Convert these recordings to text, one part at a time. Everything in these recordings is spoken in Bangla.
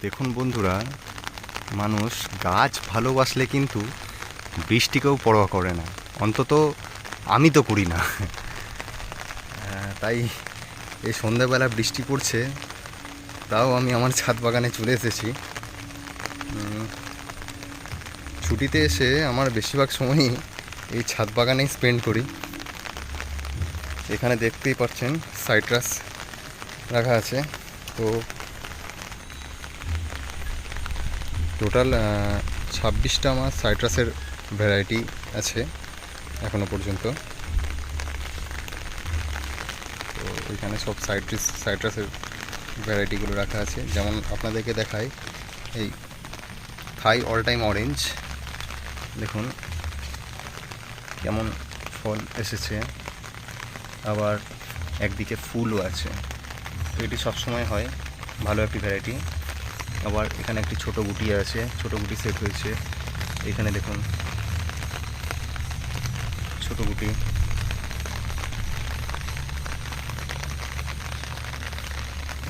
দেখুন বন্ধুরা, মানুষ গাছ ভালোবাসলে কিন্তু বৃষ্টিকেও পরোয়া করে না। অন্তত আমি তো করি না। তাই এই সন্ধ্যাবেলা বৃষ্টি পড়ছে, তাও আমি আমার ছাদ বাগানে চলে এসেছি। ছুটিতে এসে আমার বেশিরভাগ সময়ই এই ছাদ বাগানেই স্পেন্ড করি। এখানে দেখতেই পাচ্ছেন সাইট্রাস রাখা আছে। তো টোটাল 26টা আমার সাইট্রাসের ভ্যারাইটি আছে এখনো পর্যন্ত। তো ওইখানে সব সাইট্রাসের ভ্যারাইটিগুলো রাখা আছে। যেমন আপনাদেরকে দেখাই, এই থাই অল টাইম অরেঞ্জ দেখুন কেমন ফল এসেছে, আবার একদিকে ফুলও আছে। তো এটি সবসময় হয়, ভালো একটি ভ্যারাইটি। আবার এখানে একটি ছোট গুটি আছে, ছোট গুটি সেট হয়েছে। এখানে দেখুন ছোট গুটি,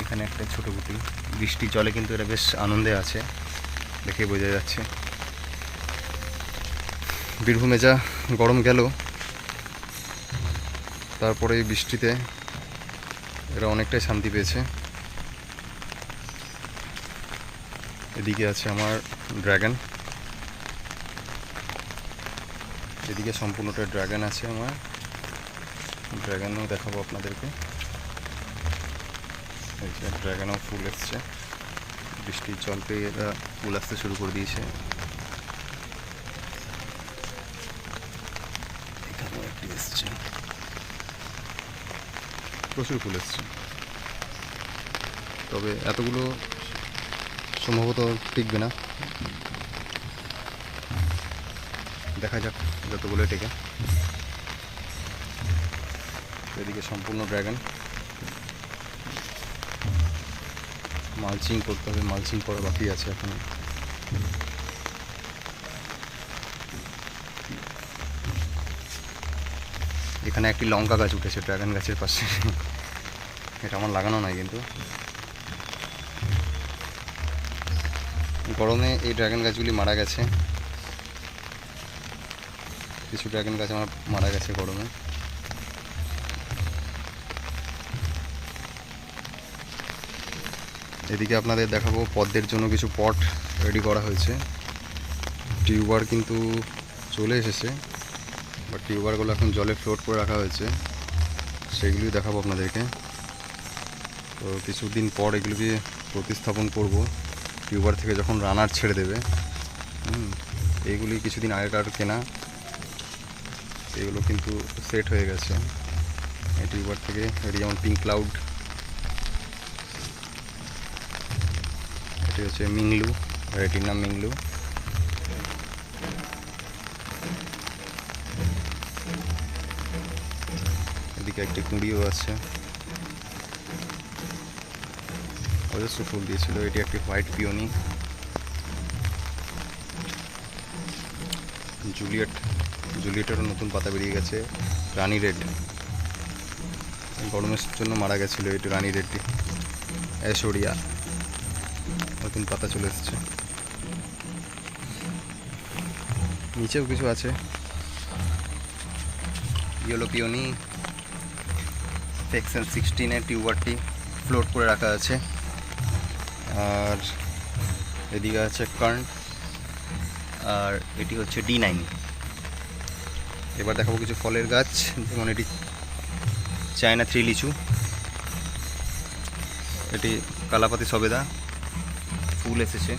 এখানে একটা ছোট গুটি। বৃষ্টির জলে কিন্তু এরা বেশ আনন্দে আছে, দেখে বোঝা যাচ্ছে। বীরভূমে যা গরম গেল, তারপরে এই বৃষ্টিতে এরা অনেকটাই শান্তি পেয়েছে। এদিকে আছে আমার ড্রাগন, এদিকে সম্পূর্ণটা ড্রাগন আছে আমার। ড্রাগনও দেখাবো আপনাদেরকে। এই যে ড্রাগনও ফুল এসছে, বৃষ্টির জল পেয়ে এরা ফুল আসতে শুরু করে দিয়েছে। এখানেও একটি এসছে, প্রচুর ফুল এসছে। তবে এতগুলো সম্ভবত টিকবে না, দেখা যাক যতগুলো টেকে। এদিকে সম্পূর্ণ ড্রাগন। মালচিং করতে হবে, মালচিং করা বাকি আছে এখন। এখানে একটি লঙ্কা গাছ উঠেছে ড্রাগন গাছের পাশে। এটা আমার লাগানো নয়, কিন্তু গরমে এই ড্রাগন গাছগুলি মারা গেছে। কিছু ড্রাগন গাছ আমার মারা গেছে গরমে। এদিকে আপনাদের দেখাবো পদ্মের জন্য কিছু পট রেডি করা হয়েছে। টিউবার কিন্তু চলে এসেছে, বাট টিউবারগুলো এখন জলে ফ্লোট করে রাখা হয়েছে, সেগুলোই দেখাবো আপনাদেরকে। তো কিছুদিন পর এগুলোকে প্রতিস্থাপন করব, টিউবার থেকে যখন রানার ছেড়ে দেবে। এইগুলি কিছুদিন আগেকার কেনা, এগুলো কিন্তু সেট হয়ে গেছে এই টিউবার থেকে। এটি যেমন পিঙ্ক ক্লাউড, এটি হচ্ছে মিংলু, ভ্যারাইটির নাম মিংলু। এদিকে একটি কুঁড়িও আছে, অজস্র ফুল দিয়েছিল। এটি একটি হোয়াইট পিওনি। জুলিয়েটেরও নতুন পাতা বেরিয়ে গেছে। রানি রেড গরমের জন্য মারা গেছিল, এটি রানি রেডটি। অ্যাশোরিয়া, নতুন পাতা চলে এসছে। নিচেও কিছু আছে। ইয়েলো পিওনি সেকশন 16-এর টিউবারটি ফ্লোট করে রাখা আছে। আর এদিকে আছে কার্ন, আর এটি হচ্ছে D9। এবার দেখাবো কিছু ফলের গাছ, যেমন এটি চায়না 3 লিচু, এটি কালাপাতি সবেদা, ফুল এসেছে।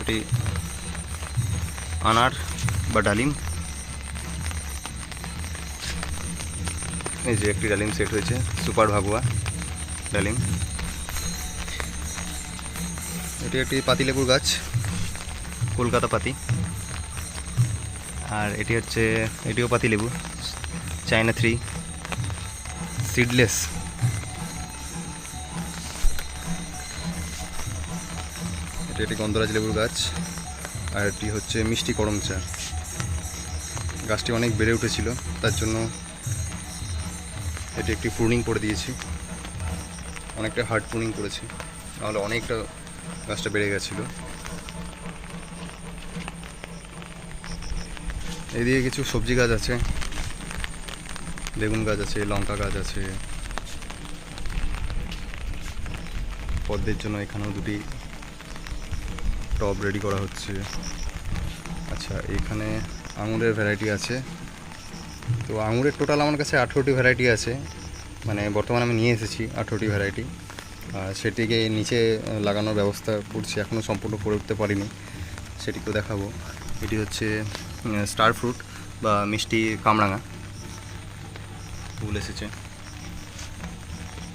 এটি আনার বা ডালিম। এই যে একটি ডালিম সেট হয়েছে, সুপার ভাগুয়া ডালিম। এটি একটি পাতিলেবুর গাছ, কলকাতা পাতি। আর এটি হচ্ছে, এটিও পাতিলেবু, চায়না 3 সিডলেস। এটি একটি গন্ধরাজ লেবুর গাছ। আর এটি হচ্ছে মিষ্টি করমচা। গাছটি অনেক বেড়ে উঠেছিল, তার জন্য এটি একটি প্রুনিং করে দিয়েছি, অনেকটা হার্ড প্রুনিং করেছি, নাহলে অনেকটা গাছটা বেড়ে গেছিলো। এদিকে কিছু সবজি গাছ আছে, বেগুন গাছ আছে, লঙ্কা গাছ আছে। পদ্মের জন্য এখানেও দুটি টব রেডি করা হচ্ছে। আচ্ছা, এখানে আঙুরের ভ্যারাইটি আছে। তো আঙুরের টোটাল আমার কাছে 18টি ভ্যারাইটি আছে, মানে বর্তমানে আমি নিয়ে এসেছি 18টি ভ্যারাইটি। সেটিকে নিচে লাগানোর ব্যবস্থা করছি, এখনও সম্পূর্ণ করে উঠতে পারিনি, সেটিকেও দেখাবো। এটি হচ্ছে স্টার ফ্রুট বা মিষ্টি কামরাঙা, ফুল এসেছে।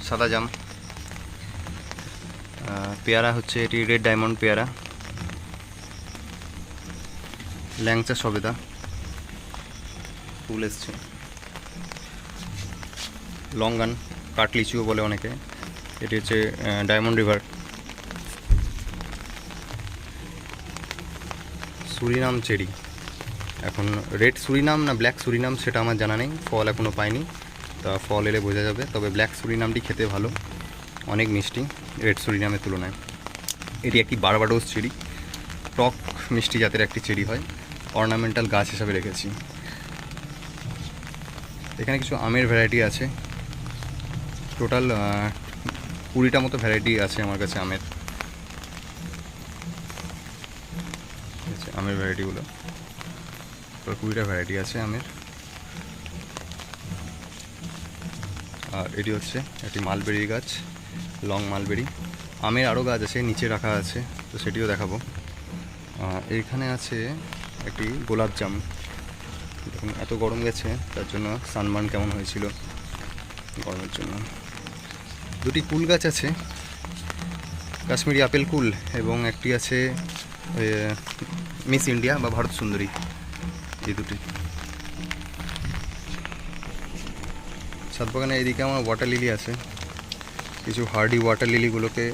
সাদা জাম, পেয়ারা হচ্ছে এটি রেড ডায়মন্ড পেয়ারা, ল্যাংচা সবেদা ফুল এসছে। লঙ্গান, কাটলিচুও বলে অনেকে, এটি হচ্ছে ডায়মন্ড রিভার। সুরিনাম চেরি, এখন রেড সুরিনাম না ব্ল্যাক সুরিনাম সেটা আমার জানা নেই, ফল এখনও পাইনি, তা ফল এলে বোঝা যাবে। তবে ব্ল্যাক সুরিনামটি খেতে ভালো, অনেক মিষ্টি রেড সুরিনামের তুলনায়। এটি একটি বারবাডোস চেরি, টক মিষ্টি জাতের একটি চেরি হয়, অর্নামেন্টাল গাছ হিসাবে রেখেছি। এখানে কিছু আমের ভ্যারাইটি আছে, টোটাল 20টা মতো ভ্যারাইটি আছে আমার কাছে আমের। আমের ভ্যারাইটিগুলো টোটাল 20টা ভ্যারাইটি আছে আমের। আর এটি হচ্ছে একটি মালবেরি গাছ, লং মালবেরি। আমের আরও গাছ আছে, নিচে রাখা আছে, তো সেটিও দেখাবো। এইখানে আছে একটি গোলাপজাম, দেখুন এত গরম গেছে, তার জন্য সানবার্ন কেমন হয়েছিল গরমের জন্য। দুটি কুল গাছ আছে, কাশ্মীরি আপেল কুল, এবং একটি আছে মিস ইন্ডিয়া বা ভারত সুন্দরী, এই দুটি। ছাদ বাগানে এদিকে আমার ওয়াটার লিলি আছে, কিছু হার্ডি ওয়াটার লিলিগুলোকে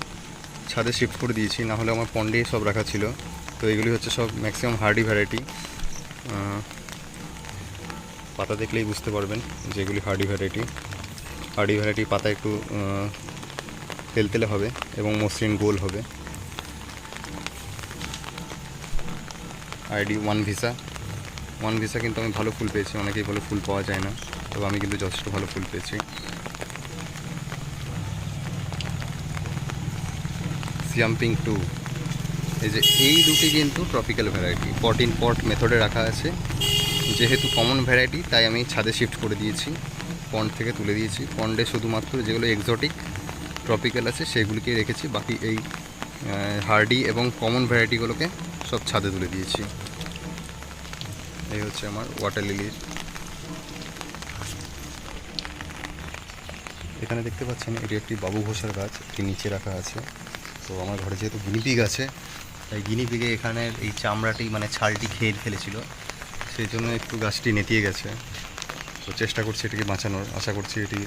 ছাদে শিফট করে দিয়েছি, না হলে আমার পন্ডেই সব রাখা ছিল। তো এগুলি হচ্ছে সব ম্যাক্সিমাম হার্ডি ভ্যারাইটি, পাতা দেখলেই বুঝতে পারবেন যে এগুলি হার্ডি ভ্যারাইটি। হার্ডি ভ্যারাইটি পাতা একটু তেলতেলে হবে এবং মসৃণ গোল হবে। আইডি ওয়ান ভিসা কিন্তু আমি ভালো ফুল পেয়েছি, অনেকেই ভালো ফুল পাওয়া যায় না, তবে আমি কিন্তু যথেষ্ট ভালো ফুল পেয়েছি। সিয়ামপিং 2, এই দুটি কিন্তু ট্রপিক্যাল ভ্যারাইটি, পট ইন পট মেথডে রাখা আছে। যেহেতু কমন ভ্যারাইটি তাই আমি ছাদে শিফট করে দিয়েছি, পন্ড থেকে তুলে দিয়েছি। পন্ডে শুধুমাত্র যেগুলো এক্সোটিক ট্রপিক্যাল আছে সেগুলিকেই রেখেছি, বাকি এই হার্ডি এবং কমন ভ্যারাইটিগুলোকে সব ছাদে তুলে দিয়েছি। এই হচ্ছে আমার ওয়াটার লিলির। এখানে দেখতে পাচ্ছেন এটি একটি বাবু ঘোষার গাছ, এটি নিচে রাখা আছে। তো আমার ঘরে যেহেতু গিনিপিগ আছে, তাই গিনিপিগে এখানের এই চামড়াটি মানে ছালটি খেয়ে ফেলেছিল, সেই জন্য একটু গাছটি নেতিয়ে গেছে। তো চেষ্টা করছি এটিকে বাঁচানোর, আশা করছি এটি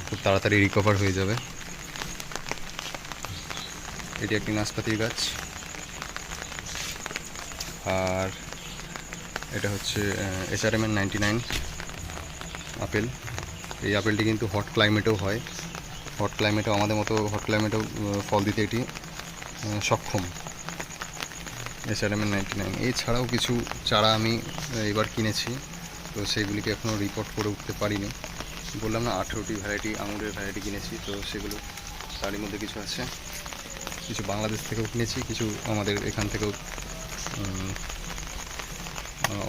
খুব তাড়াতাড়ি রিকভার হয়ে যাবে। এটি একটি নাশপাতির গাছ, আর এটা হচ্ছে HRMN 99 আপেল। এই আপেলটি কিন্তু হট ক্লাইমেটেও হয়, হট ক্লাইমেটেও আমাদের মতো হট ক্লাইমেটেও ফল দিতে এটি সক্ষম। HRMN 99। এছাড়াও কিছু চারা আমি এবার কিনেছি, তো সেইগুলিকে এখনও রিপোর্ট করে উঠতে পারিনি। বললাম না 18টি ভ্যারাইটি আঙুরের ভ্যারাইটি কিনেছি, তো সেগুলো তারই মধ্যে কিছু আছে, কিছু বাংলাদেশ থেকেও কিনেছি, কিছু আমাদের এখান থেকেও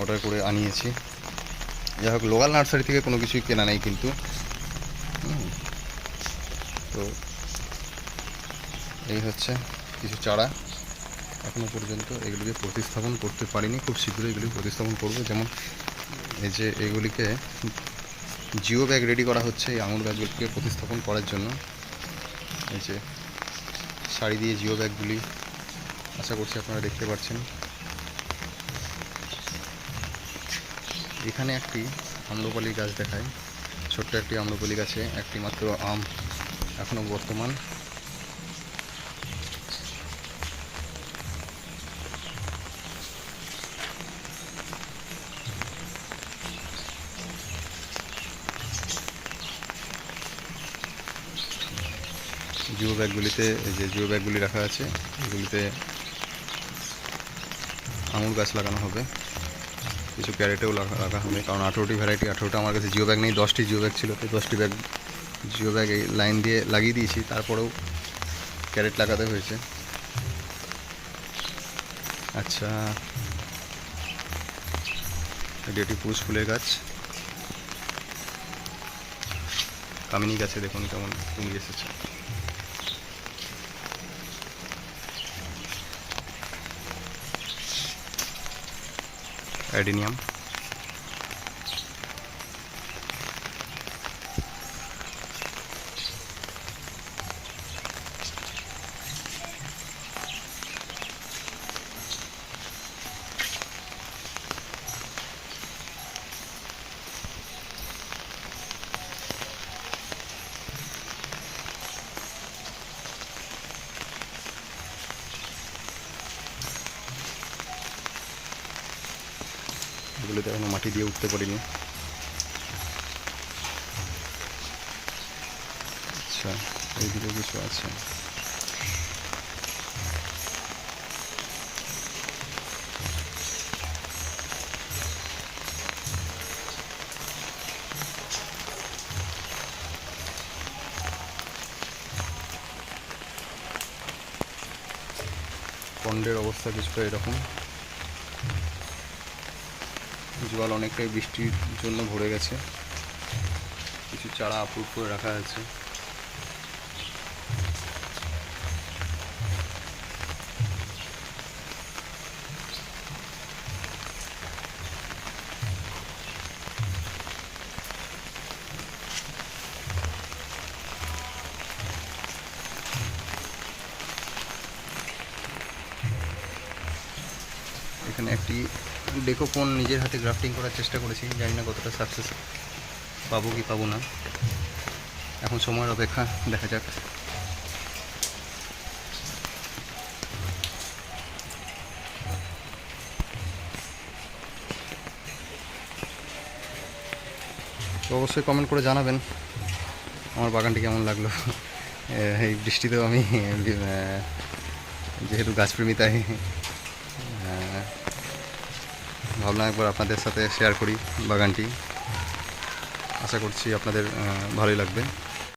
অর্ডার করে আনিয়েছি। যাই হোক, লোকাল নার্সারি থেকে কোনো কিছুই কেনা নেই কিন্তু। তো এই হচ্ছে কিছু চারা, এখনও পর্যন্ত এগুলিকে প্রতিস্থাপন করতে পারিনি, খুব শীঘ্রই এগুলি প্রতিস্থাপন করব। যেমন এই যে এগুলিকে জিও ব্যাগ রেডি করা হচ্ছে এই আঙুর গাছগুলিকে প্রতিস্থাপন করার জন্য। এই যে শাড়ি দিয়ে জিও ব্যাগগুলি আশা করছি আপনারা দেখতে পাচ্ছেন। এখানে একটি আম্রপালি গাছ দেখায়, ছোট্ট একটি আম্রপালি গাছে একটি মাত্র আম এখনও বর্তমান। জিও ব্যাগগুলিতে এই যে জিও ব্যাগগুলি রাখা আছে, এগুলিতে আঙুর গাছ লাগানো হবে, কিছু ক্যারেটেও রাখা হবে, কারণ 18টি ভ্যারাইটি, 18টা আমার কাছে জিও ব্যাগ নেই, 10টি জিও ব্যাগ ছিল, তো 10টি ব্যাগ জিও ব্যাগ এই লাইন দিয়ে লাগিয়ে দিয়েছি, তারপরেও ক্যারেট লাগাতে হয়েছে। আচ্ছা, এটি একটি পুরুষ ফুলের গাছ, কামিনী গাছে দেখুন কেমন কুঁড়ি এসেছে। অ্যাডিনিয়াম, এগুলোতে এখনো মাটি দিয়ে উঠতে পারিনি। আচ্ছা, এইদিকে কিছু আছে। পন্ডের অবস্থা কিছুটা এরকম, জল অনেকটাই বৃষ্টির জন্য ভরে গেছে, কিছু চারা আপলোড করে রাখা আছে। এখানে একটি ডেকোপন নিজের হাতে গ্রাফটিং করার চেষ্টা করেছি, জানি না কতটা সাকসেস পাবো কি পাবো না, এখন সময়ের অপেক্ষা, দেখা যাক। তো অবশ্যই কমেন্ট করে জানাবেন আমার বাগানটি কেমন লাগলো। এই বৃষ্টিতেও আমি যেহেতু গাছপ্রেমী, তাই ভাবলাম একবার আপনাদের সাথে শেয়ার করি বাগানটি। আশা করছি আপনাদের ভালোই লাগবে।